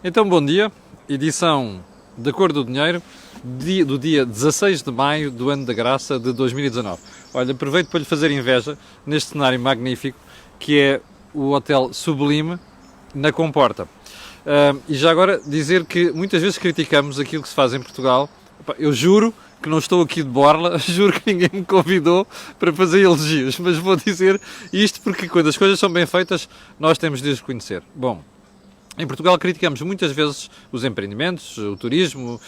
Então, bom dia, edição da Cor do Dinheiro, do dia 16 de maio do ano da graça de 2019. Olha, aproveito para lhe fazer inveja neste cenário magnífico que é o Hotel Sublime na Comporta. E já agora dizer que muitas vezes criticamos aquilo que se faz em Portugal. Eu juro que não estou aqui de borla, juro que ninguém me convidou para fazer elogios, mas vou dizer isto porque quando as coisas são bem feitas, nós temos de as reconhecer. Bom, em Portugal criticamos muitas vezes os empreendimentos, o turismo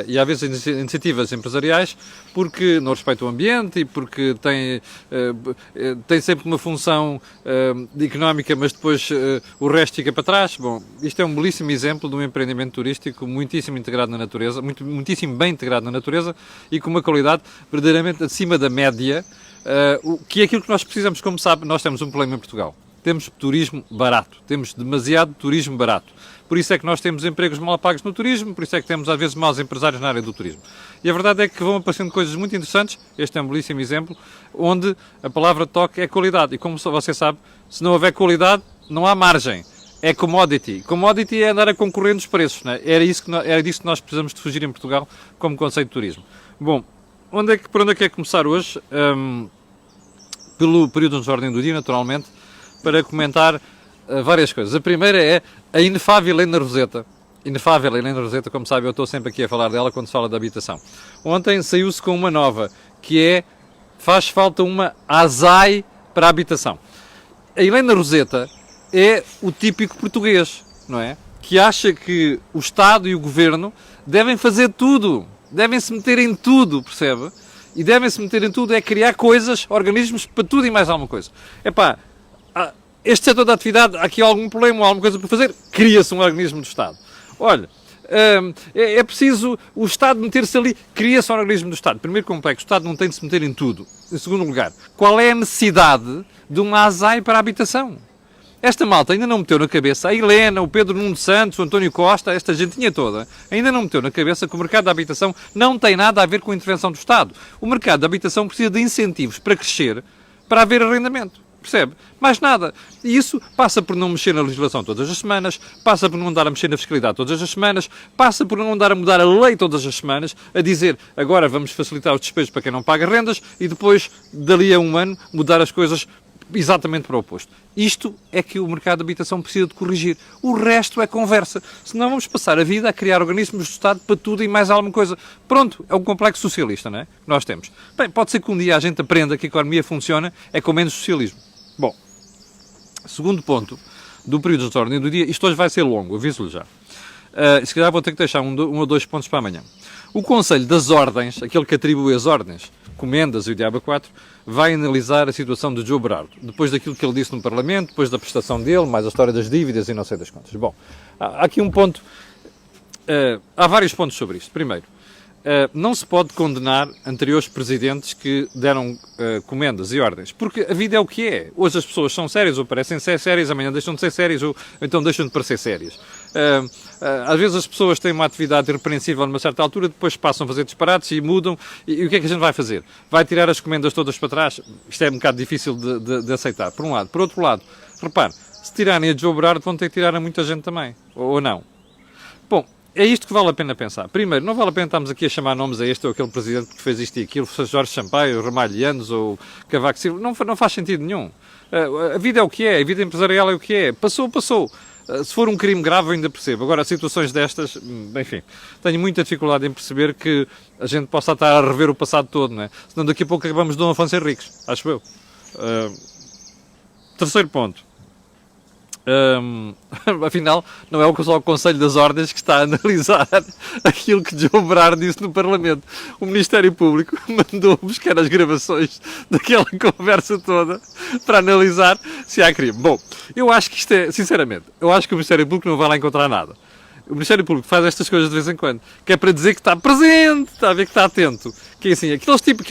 e às vezes iniciativas empresariais porque não respeitam o ambiente e porque têm sempre uma função económica, mas depois o resto fica para trás. Bom, isto é um belíssimo exemplo de um empreendimento turístico muitíssimo integrado na natureza, muitíssimo bem integrado na natureza e com uma qualidade verdadeiramente acima da média, que é aquilo que nós precisamos. Como sabe, nós temos um problema em Portugal. Temos turismo barato, temos demasiado turismo barato. Por isso é que nós temos empregos mal pagos no turismo, por isso é que temos às vezes maus empresários na área do turismo. E a verdade é que vão aparecendo coisas muito interessantes, este é um belíssimo exemplo, onde a palavra toque é qualidade. E como você sabe, se não houver qualidade, não há margem. É commodity. Commodity é andar a concorrer nos preços, não é? Era disso que nós precisamos de fugir em Portugal como conceito de turismo. Bom, por onde é que é começar hoje? Pelo período de ordem do dia, naturalmente, para comentar várias coisas. A primeira é a inefável Helena Roseta. Inefável Helena Roseta, como sabe, eu estou sempre aqui a falar dela quando se fala de habitação. Ontem saiu-se com uma nova, que é faz falta uma ASAI para a habitação. A Helena Roseta é o típico português, não é? Que acha que o Estado e o Governo devem fazer tudo, devem se meter em tudo, percebe? E devem se meter em tudo é criar coisas, organismos para tudo e mais alguma coisa. Epá, este setor da atividade, há aqui algum problema ou alguma coisa para fazer, cria-se um organismo do Estado. Olha, é preciso o Estado meter-se ali, cria-se um organismo do Estado. Primeiro, como é que o Estado não tem de se meter em tudo? Em segundo lugar, qual é a necessidade de uma ASAI para a habitação? Esta malta ainda não meteu na cabeça, a Helena, o Pedro Nuno Santos, o António Costa, esta gentinha toda, ainda não meteu na cabeça que o mercado da habitação não tem nada a ver com a intervenção do Estado. O mercado da habitação precisa de incentivos para crescer, para haver arrendamento. Percebe? Mais nada. E isso passa por não mexer na legislação todas as semanas, passa por não andar a mexer na fiscalidade todas as semanas, passa por não andar a mudar a lei todas as semanas, a dizer agora vamos facilitar os despejos para quem não paga rendas e depois, dali a um ano, mudar as coisas exatamente para o oposto. Isto é que o mercado de habitação precisa de corrigir. O resto é conversa. Senão vamos passar a vida a criar organismos do Estado para tudo e mais alguma coisa. Pronto, é o complexo socialista, não é? Que nós temos. Bem, pode ser que um dia a gente aprenda que a economia funciona é com menos socialismo. Bom, segundo ponto do período de ordem do dia, isto hoje vai ser longo, aviso-lhe já. Se calhar vou ter que deixar um ou dois pontos para amanhã. O Conselho das Ordens, aquele que atribui as ordens, comendas e o diabo 4, vai analisar a situação de João Berardo, depois daquilo que ele disse no Parlamento, depois da prestação dele, mais a história das dívidas e não sei das contas. Bom, há aqui um ponto, há vários pontos sobre isto. Primeiro, não se pode condenar anteriores presidentes que deram comendas e ordens, porque a vida é o que é. Hoje as pessoas são sérias ou parecem ser sérias, amanhã deixam de ser sérias ou então deixam de parecer sérias. Às vezes as pessoas têm uma atividade irrepreensível numa certa altura, depois passam a fazer disparates e mudam. E o que é que a gente vai fazer? Vai tirar as comendas todas para trás? Isto é um bocado difícil de aceitar, por um lado. Por outro lado, repare, se tirarem a João Berardo vão ter que tirar a muita gente também, ou não? Bom, é isto que vale a pena pensar. Primeiro, não vale a pena estarmos aqui a chamar nomes a este ou aquele presidente que fez isto e aquilo, Jorge Sampaio, Ramalhianos ou Cavaco Silva. Não faz sentido nenhum. A vida é o que é, a vida empresarial é o que é. Passou. Se for um crime grave, eu ainda percebo. Agora, situações destas, enfim, tenho muita dificuldade em perceber que a gente possa estar a rever o passado todo, não é? Senão daqui a pouco acabamos de Dom Afonso Henriques, acho eu. Terceiro ponto. Afinal, não é só o Conselho das Ordens que está a analisar aquilo que João Berardo disse no Parlamento. O Ministério Público mandou buscar as gravações daquela conversa toda para analisar se há crime. Bom, eu acho que isto é, sinceramente, eu acho que o Ministério Público não vai lá encontrar nada. O Ministério Público faz estas coisas de vez em quando, que é para dizer que está presente, está a ver que está atento. Que é assim, aquele tipo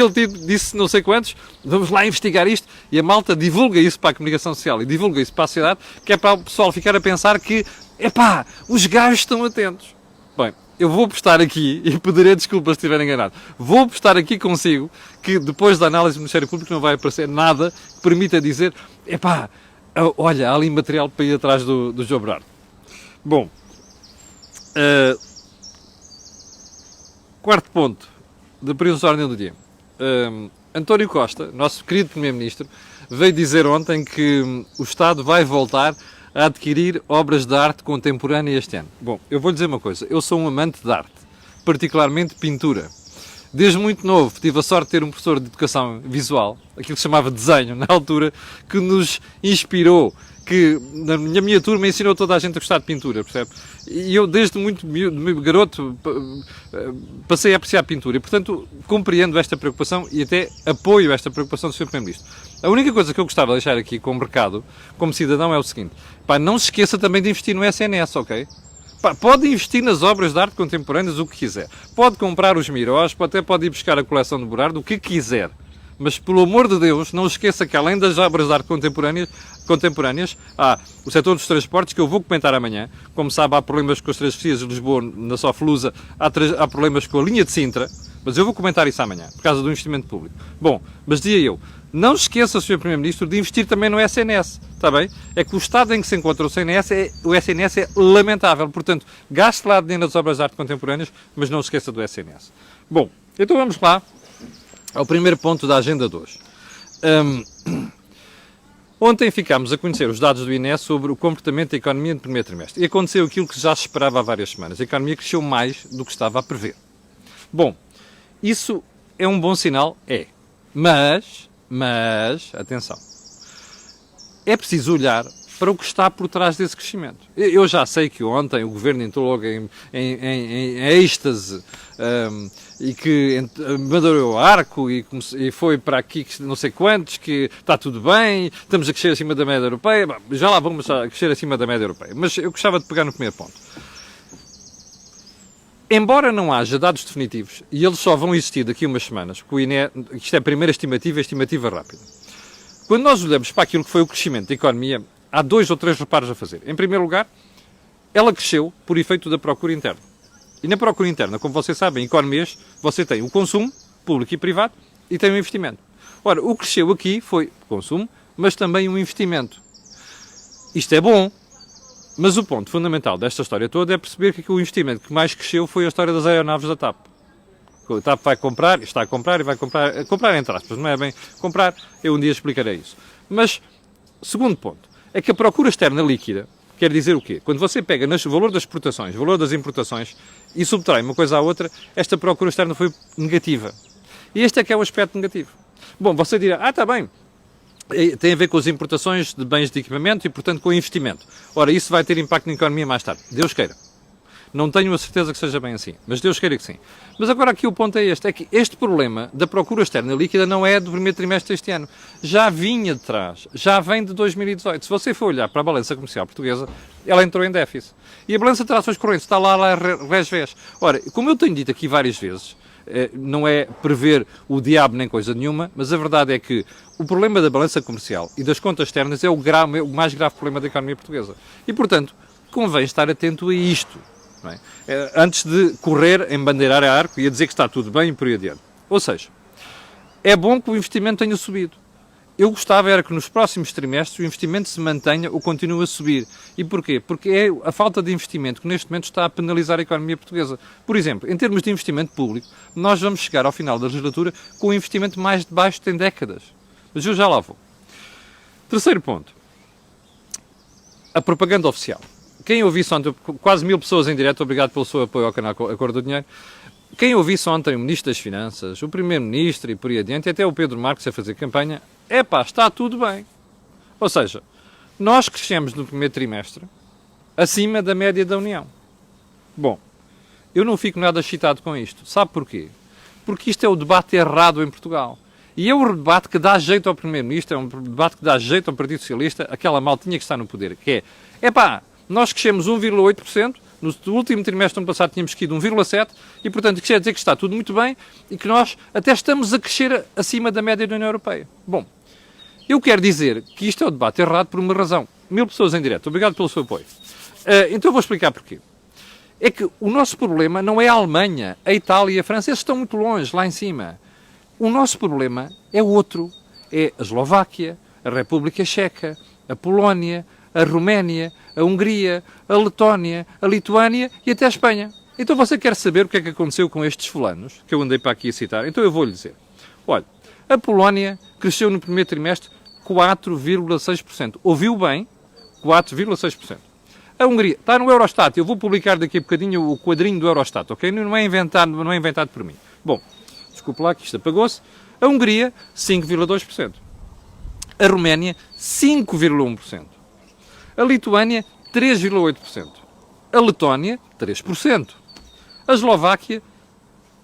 disse não sei quantos, vamos lá investigar isto, e a malta divulga isso para a comunicação social e divulga isso para a sociedade, que é para o pessoal ficar a pensar que, epá, os gajos estão atentos. Bem, eu vou apostar aqui, e pedirei desculpas se estiver enganado, vou apostar aqui consigo que depois da análise do Ministério Público não vai aparecer nada que permita dizer, epá, olha, há ali material para ir atrás do João Berardo. Bom, Uh, Quarto ponto da presunção de ordem do dia. António Costa, nosso querido Primeiro-Ministro, veio dizer ontem que o Estado vai voltar a adquirir obras de arte contemporânea este ano. Bom, eu vou lhe dizer uma coisa. Eu sou um amante de arte, particularmente pintura. Desde muito novo tive a sorte de ter um professor de educação visual, aquilo que se chamava desenho, na altura, que nos inspirou, que na minha turma ensinou toda a gente a gostar de pintura, percebe? E eu desde muito garoto passei a apreciar a pintura e, portanto, compreendo esta preocupação e até apoio esta preocupação do Sr. Primeiro-Ministro. A única coisa que eu gostava de deixar aqui como recado, como cidadão, é o seguinte: pá, não se esqueça também de investir no SNS, ok? Pá, pode investir nas obras de arte contemporâneas o que quiser. Pode comprar os Mirós, até pode ir buscar a coleção de Burardo, o que quiser. Mas, pelo amor de Deus, não esqueça que além das obras de arte contemporâneas, há o setor dos transportes, que eu vou comentar amanhã. Como sabe, há problemas com as transferências de Lisboa na Soflusa, há problemas com a linha de Sintra, mas eu vou comentar isso amanhã, por causa do investimento público. Bom, mas dizia eu, não esqueça, Sr. Primeiro-Ministro, de investir também no SNS, está bem? É que o estado em que se encontra o SNS é lamentável, portanto, gaste lá dinheiro nas obras de arte contemporâneas, mas não se esqueça do SNS. Bom, então vamos lá ao primeiro ponto da agenda de hoje. Ontem ficámos a conhecer os dados do INE sobre o comportamento da economia no primeiro trimestre. E aconteceu aquilo que já se esperava há várias semanas. A economia cresceu mais do que estava a prever. Bom, isso é um bom sinal? É. Mas, atenção, é preciso olhar para o que está por trás desse crescimento. Eu já sei que ontem o Governo entrou logo em êxtase e que madurou o arco e foi para aqui não sei quantos, que está tudo bem, estamos a crescer acima da média europeia. Já lá vamos a crescer acima da média europeia. Mas eu gostava de pegar no primeiro ponto. Embora não haja dados definitivos, e eles só vão existir daqui a umas semanas, porque o INE, isto é a primeira estimativa, a estimativa rápida. Quando nós olhamos para aquilo que foi o crescimento da economia, há 2 ou 3 reparos a fazer. Em primeiro lugar, ela cresceu por efeito da procura interna. E na procura interna, como vocês sabem, em economias, você tem o consumo, público e privado, e tem o investimento. Ora, o que cresceu aqui foi o consumo, mas também o investimento. Isto é bom, mas o ponto fundamental desta história toda é perceber que o investimento que mais cresceu foi a história das aeronaves da TAP. A TAP vai comprar, está a comprar e vai comprar entre aspas, não é bem comprar, eu um dia explicarei isso. Mas, segundo ponto, é que a procura externa líquida quer dizer o quê? Quando você pega o valor das exportações, o valor das importações e subtrai uma coisa à outra, esta procura externa foi negativa. E este é que é o aspecto negativo. Bom, você dirá, está bem, tem a ver com as importações de bens de equipamento e, portanto, com o investimento. Ora, isso vai ter impacto na economia mais tarde. Deus queira. Não tenho a certeza que seja bem assim, mas Deus queira que sim. Mas agora aqui o ponto é que este problema da procura externa líquida não é do primeiro trimestre deste ano. Já vinha de trás, já vem de 2018. Se você for olhar para a balança comercial portuguesa, ela entrou em déficit. E a balança de transações correntes está lá resvés. Ora, como eu tenho dito aqui várias vezes, não é prever o diabo nem coisa nenhuma, mas a verdade é que o problema da balança comercial e das contas externas é o mais grave problema da economia portuguesa. E, portanto, convém estar atento a isto. Não é? Antes de correr, embandeirar a arco e a dizer que está tudo bem e por aí adiante. Ou seja, é bom que o investimento tenha subido. Eu gostava era que nos próximos trimestres o investimento se mantenha ou continue a subir. E porquê? Porque é a falta de investimento que neste momento está a penalizar a economia portuguesa. Por exemplo, em termos de investimento público, nós vamos chegar ao final da legislatura com o investimento mais de baixo em décadas. Mas eu já lá vou. Terceiro ponto. A propaganda oficial. Quem ouvisse ontem, quase 1000 pessoas em direto, obrigado pelo seu apoio ao canal A Cor do Dinheiro. Quem ouvisse ontem o Ministro das Finanças, o Primeiro-Ministro e por aí adiante, e até o Pedro Marques a fazer campanha, está tudo bem. Ou seja, nós crescemos no primeiro trimestre acima da média da União. Bom, eu não fico nada excitado com isto. Sabe porquê? Porque isto é o debate errado em Portugal. E é o debate que dá jeito ao Primeiro-Ministro, é um debate que dá jeito ao Partido Socialista, aquela maltinha que está no poder, que é, nós crescemos 1,8%, no último trimestre do ano passado tínhamos crescido 1,7%, e portanto isso quer dizer que está tudo muito bem e que nós até estamos a crescer acima da média da União Europeia. Bom, eu quero dizer que isto é o debate errado por uma razão. 1000 pessoas em direto, obrigado pelo seu apoio. Então eu vou explicar porquê. É que o nosso problema não é a Alemanha, a Itália e a França, eles estão muito longe, lá em cima. O nosso problema é outro, é a Eslováquia, a República Checa, a Polónia, a Roménia, a Hungria, a Letónia, a Lituânia e até a Espanha. Então você quer saber o que é que aconteceu com estes fulanos, que eu andei para aqui a citar? Então eu vou-lhe dizer. Olha, a Polónia cresceu no primeiro trimestre 4,6%. Ouviu bem? 4,6%. A Hungria está no Eurostat. Eu vou publicar daqui a bocadinho o quadrinho do Eurostat, ok? Não é inventado por mim. Bom, desculpe lá que isto apagou-se. A Hungria, 5,2%. A Roménia, 5,1%. A Lituânia, 3,8%. A Letónia, 3%. A Eslováquia,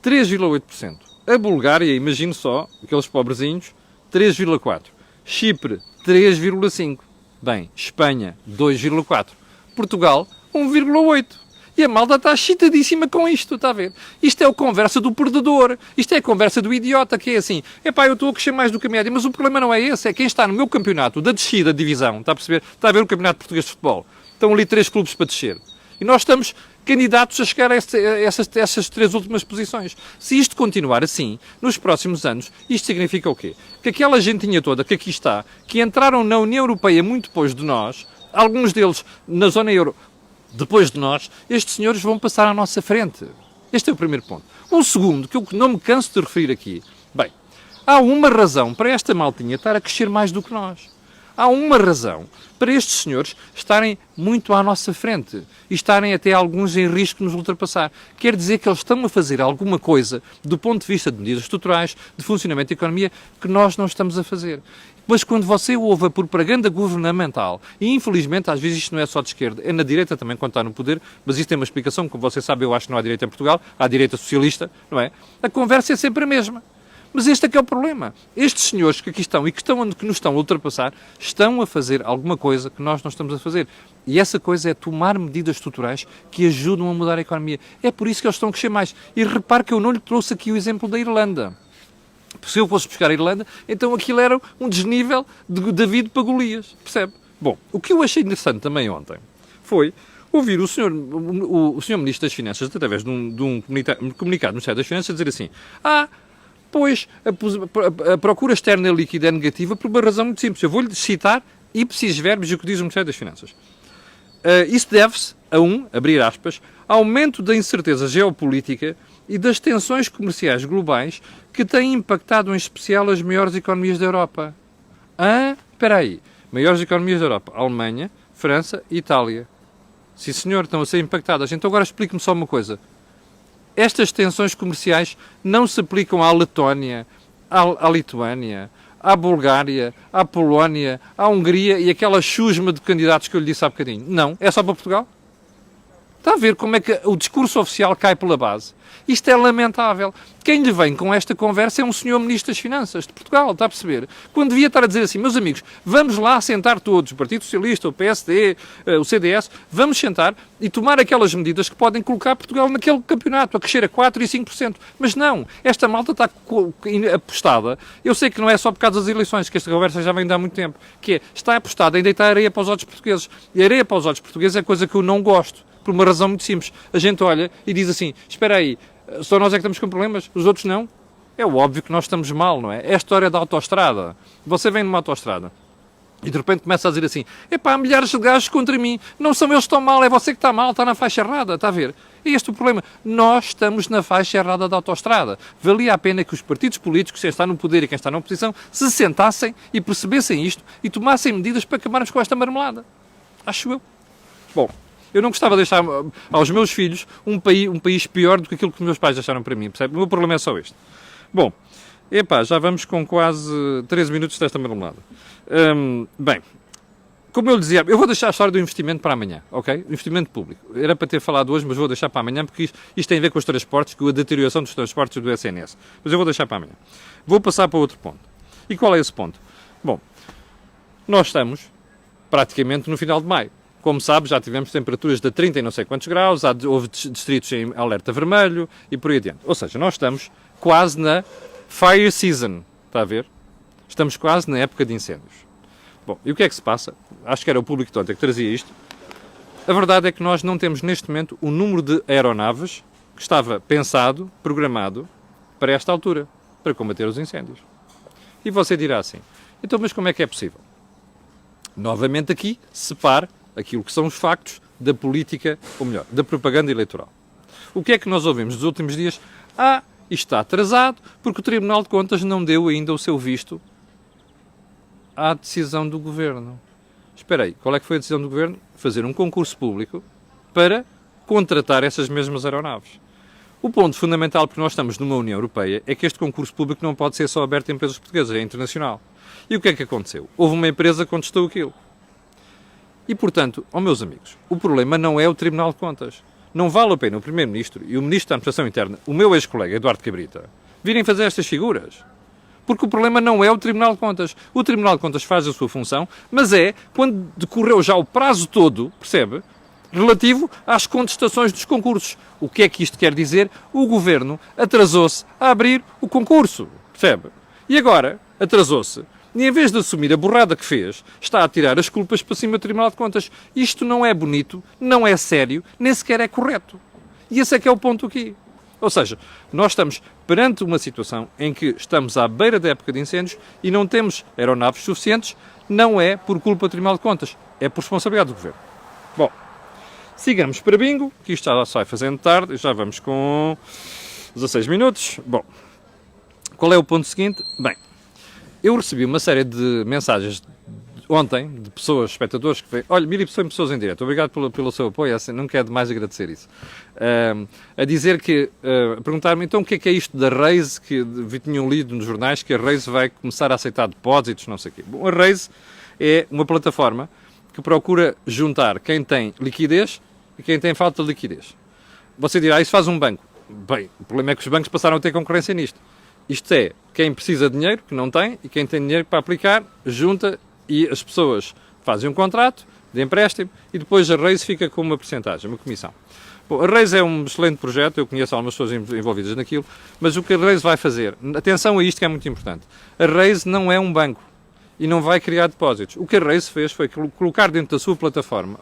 3,8%. A Bulgária, imagino só, aqueles pobrezinhos, 3,4%. Chipre, 3,5%. Bem, Espanha, 2,4%. Portugal, 1,8%. E a malta está excitadíssima com isto, está a ver? Isto é a conversa do perdedor. Isto é a conversa do idiota, que é assim, epá, eu estou a crescer mais do que a média, mas o problema não é esse, é quem está no meu campeonato da descida de divisão, está a perceber? Está a ver o Campeonato Português de Futebol. Estão ali 3 clubes para descer. E nós estamos candidatos a chegar a essas 3 últimas posições. Se isto continuar assim, nos próximos anos, isto significa o quê? Que aquela gentinha toda que aqui está, que entraram na União Europeia muito depois de nós, alguns deles na zona euro, depois de nós, estes senhores vão passar à nossa frente. Este é o primeiro ponto. O segundo, que eu não me canso de referir aqui, bem, há uma razão para esta maltinha estar a crescer mais do que nós. Há uma razão para estes senhores estarem muito à nossa frente e estarem até alguns em risco de nos ultrapassar. Quer dizer que eles estão a fazer alguma coisa do ponto de vista de medidas estruturais, de funcionamento da economia, que nós não estamos a fazer. Mas quando você ouve a propaganda governamental, e infelizmente às vezes isto não é só de esquerda, é na direita também quando está no poder, mas isto tem uma explicação, como você sabe, eu acho que não há direita em Portugal, há direita socialista, não é? A conversa é sempre a mesma. Mas este é que é o problema. Estes senhores que aqui estão e que nos estão a ultrapassar, estão a fazer alguma coisa que nós não estamos a fazer. E essa coisa é tomar medidas estruturais que ajudam a mudar a economia. É por isso que eles estão a crescer mais. E repare que eu não lhe trouxe aqui o exemplo da Irlanda. Se eu fosse buscar a Irlanda, então aquilo era um desnível de David para Golias. Percebe? Bom, o que eu achei interessante também ontem foi ouvir o senhor Ministro das Finanças, através de um comunicado do Ministério das Finanças, dizer assim: pois a procura externa líquida é negativa por uma razão muito simples. Eu vou-lhe citar ipsis verbis o que diz o Ministério das Finanças. Isso deve-se a abrir aspas, aumento da incerteza geopolítica e das tensões comerciais globais que têm impactado em especial as maiores economias da Europa. Espera aí. Maiores economias da Europa. Alemanha, França e Itália. Sim, senhor, estão a ser impactadas. Então agora explique-me só uma coisa. Estas tensões comerciais não se aplicam à Letónia, à Lituânia, à Bulgária, à Polónia, à Hungria e aquela chusma de candidatos que eu lhe disse há bocadinho. Não. É só para Portugal? Está a ver como é que o discurso oficial cai pela base? Isto é lamentável. Quem lhe vem com esta conversa é um senhor Ministro das Finanças de Portugal, está a perceber? Quando devia estar a dizer assim, meus amigos, vamos lá sentar todos, o Partido Socialista, o PSD, o CDS, vamos sentar e tomar aquelas medidas que podem colocar Portugal naquele campeonato, a crescer a 4% e 5%. Mas não, esta malta está apostada. Eu sei que não é só por causa das eleições, que esta conversa já vem de há muito tempo, que é, está apostada em deitar areia para os olhos portugueses. E areia para os olhos portugueses é coisa que eu não gosto. Por uma razão muito simples. A gente olha e diz assim, espera aí, só nós é que estamos com problemas, os outros não? É óbvio que nós estamos mal, não é? É a história da autoestrada. Você vem numa autoestrada e de repente começa a dizer assim, epá, há milhares de gajos contra mim, não são eles que estão mal, é você que está mal, está na faixa errada, está a ver? É este o problema. Nós estamos na faixa errada da autoestrada. Valia a pena que os partidos políticos, quem está no poder e quem está na oposição, se sentassem e percebessem isto e tomassem medidas para acabarmos com esta marmelada. Acho eu. Bom, eu não gostava de deixar aos meus filhos um país pior do que aquilo que os meus pais deixaram para mim, percebe? O meu problema é só este. Bom, já vamos com quase 13 minutos desta marmelada. Bem, como eu lhe dizia, eu vou deixar a história do investimento para amanhã, ok? Investimento público. Era para ter falado hoje, mas vou deixar para amanhã, porque isto tem a ver com os transportes, com a deterioração dos transportes do SNS. Mas eu vou deixar para amanhã. Vou passar para outro ponto. E qual é esse ponto? Bom, nós estamos praticamente no final de maio. Como sabe, já tivemos temperaturas de 30 e não sei quantos graus, houve distritos em alerta vermelho e por aí adiante. Ou seja, nós estamos quase na fire season, está a ver? Estamos quase na época de incêndios. Bom, e o que é que se passa? Acho que era o público de ontem que trazia isto. A verdade é que nós não temos neste momento o número de aeronaves que estava pensado, programado, para esta altura, para combater os incêndios. E você dirá assim, então mas como é que é possível? Novamente aqui, separe aquilo que são os factos da política, ou melhor, da propaganda eleitoral. O que é que nós ouvimos nos últimos dias? Isto está atrasado porque o Tribunal de Contas não deu ainda o seu visto à decisão do Governo. Espera aí, qual é que foi a decisão do Governo? Fazer um concurso público para contratar essas mesmas aeronaves. O ponto fundamental, porque nós estamos numa União Europeia, é que este concurso público não pode ser só aberto a empresas portuguesas, é internacional. E o que é que aconteceu? Houve uma empresa que contestou aquilo. E, portanto, meus amigos, o problema não é o Tribunal de Contas. Não vale a pena o Primeiro-Ministro e o Ministro da Administração Interna, o meu ex-colega Eduardo Cabrita, virem fazer estas figuras. Porque o problema não é o Tribunal de Contas. O Tribunal de Contas faz a sua função, mas é quando decorreu já o prazo todo, percebe? Relativo às contestações dos concursos. O que é que isto quer dizer? O Governo atrasou-se a abrir o concurso, percebe? E agora atrasou-se. E em vez de assumir a borrada que fez, está a tirar as culpas para cima do Tribunal de Contas. Isto não é bonito, não é sério, nem sequer é correto. E esse é que é o ponto aqui. Ou seja, nós estamos perante uma situação em que estamos à beira da época de incêndios e não temos aeronaves suficientes, não é por culpa do Tribunal de Contas, é por responsabilidade do Governo. Bom, sigamos para bingo, que isto já se vai fazendo tarde, já vamos com 16 minutos. Bom, qual é o ponto seguinte? Bem, eu recebi uma série de mensagens ontem de pessoas, espectadores, que veio, olha, 1000 pessoas em direto, obrigado pelo seu apoio, assim, não quero demais agradecer isso. A dizer que, a perguntar-me, então o que é isto da Raise, que tinham lido nos jornais, que a Raise vai começar a aceitar depósitos, não sei o quê. Bom, a Raise é uma plataforma que procura juntar quem tem liquidez e quem tem falta de liquidez. Você dirá, isso faz um banco. Bem, o problema é que os bancos passaram a ter concorrência nisto. Isto é, quem precisa de dinheiro, que não tem, e quem tem dinheiro para aplicar, junta e as pessoas fazem um contrato de empréstimo e depois a Raise fica com uma percentagem, uma comissão. Bom, a Raise é um excelente projeto, eu conheço algumas pessoas envolvidas naquilo, mas o que a Raise vai fazer, atenção a isto que é muito importante, a Raise não é um banco e não vai criar depósitos. O que a Raise fez foi colocar dentro da sua plataforma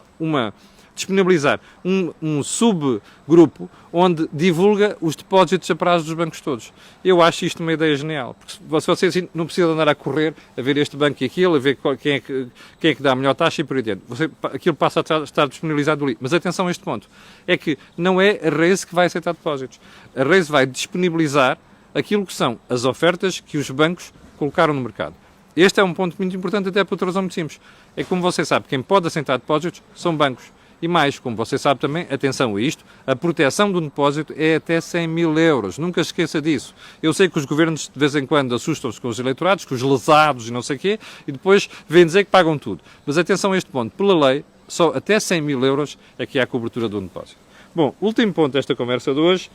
disponibilizar um subgrupo onde divulga os depósitos a prazo dos bancos todos. Eu acho isto uma ideia genial, porque você assim, não precisa andar a correr a ver este banco e aquilo, a ver quem é que dá a melhor taxa e por aí dentro. Aquilo passa a estar disponibilizado ali. Mas atenção a este ponto, é que não é a Raise que vai aceitar depósitos. A Raise vai disponibilizar aquilo que são as ofertas que os bancos colocaram no mercado. Este é um ponto muito importante até por outra razão muito simples. É que, como você sabe, quem pode aceitar depósitos são bancos. E mais, como você sabe também, atenção a isto, a proteção do depósito é até 100 mil euros. Nunca se esqueça disso. Eu sei que os governos de vez em quando assustam-se com os eleitorados, com os lesados e não sei o quê, e depois vêm dizer que pagam tudo. Mas atenção a este ponto. Pela lei, só até 100 mil euros é que há a cobertura do depósito. Bom, último ponto desta conversa de hoje,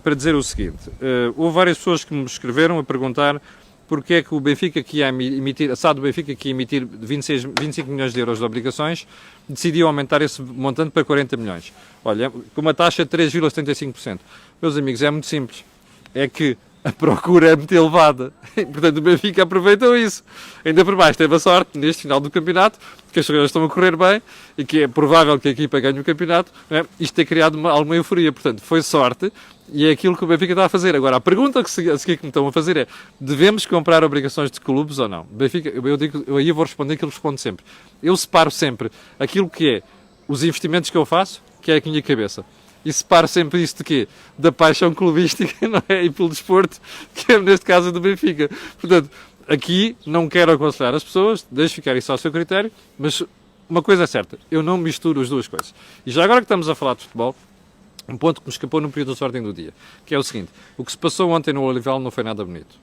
para dizer o seguinte. Houve várias pessoas que me escreveram a perguntar porque é que o Benfica, que ia emitir, a SAD do Benfica, que ia emitir 25 milhões de euros de obrigações, decidiu aumentar esse montante para 40 milhões. Olha, com uma taxa de 3,75%. Meus amigos, é muito simples. É que a procura é muito elevada. Portanto, o Benfica aproveitou isso. Ainda por mais, teve a sorte, neste final do campeonato, que as coisas estão a correr bem e que é provável que a equipa ganhe o campeonato, não é? Isto tem criado alguma euforia. Portanto, foi sorte e é aquilo que o Benfica está a fazer. Agora, a pergunta a seguir que me estão a fazer é: devemos comprar obrigações de clubes ou não? Benfica, eu aí vou responder aquilo que respondo sempre. Eu separo sempre aquilo que é os investimentos que eu faço, que é aqui a minha cabeça. E separo sempre isto de quê? Da paixão clubística, não é? E pelo desporto, que é neste caso do Benfica. Portanto, aqui não quero aconselhar as pessoas, deixe ficar isso ao seu critério, mas uma coisa é certa, eu não misturo as duas coisas. E já agora que estamos a falar de futebol, um ponto que me escapou no período da ordem do dia, que é o seguinte: o que se passou ontem no Olival não foi nada bonito.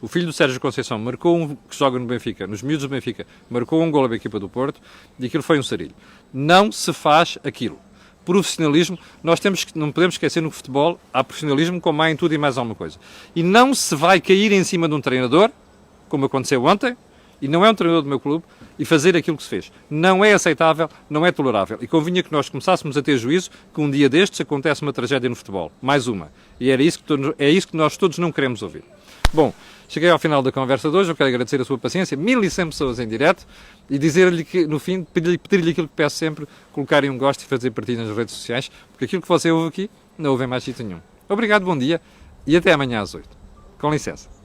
O filho do Sérgio Conceição marcou que joga no Benfica, nos miúdos do Benfica, marcou um golo à equipa do Porto e aquilo foi um sarilho. Não se faz aquilo. Profissionalismo, não podemos esquecer no futebol, há profissionalismo como há em tudo e mais alguma coisa. E não se vai cair em cima de um treinador, como aconteceu ontem, e não é um treinador do meu clube, e fazer aquilo que se fez. Não é aceitável, não é tolerável. E convinha que nós começássemos a ter juízo que um dia destes acontece uma tragédia no futebol. Mais uma. E é isso que nós todos não queremos ouvir. Bom, cheguei ao final da conversa de hoje, eu quero agradecer a sua paciência, 1100 pessoas em direto, e dizer-lhe que, no fim, pedir-lhe aquilo que peço sempre, colocarem um gosto e fazer partilha nas redes sociais, porque aquilo que você ouve aqui, não ouve em mais sítio nenhum. Obrigado, bom dia, e até amanhã às 8. Com licença.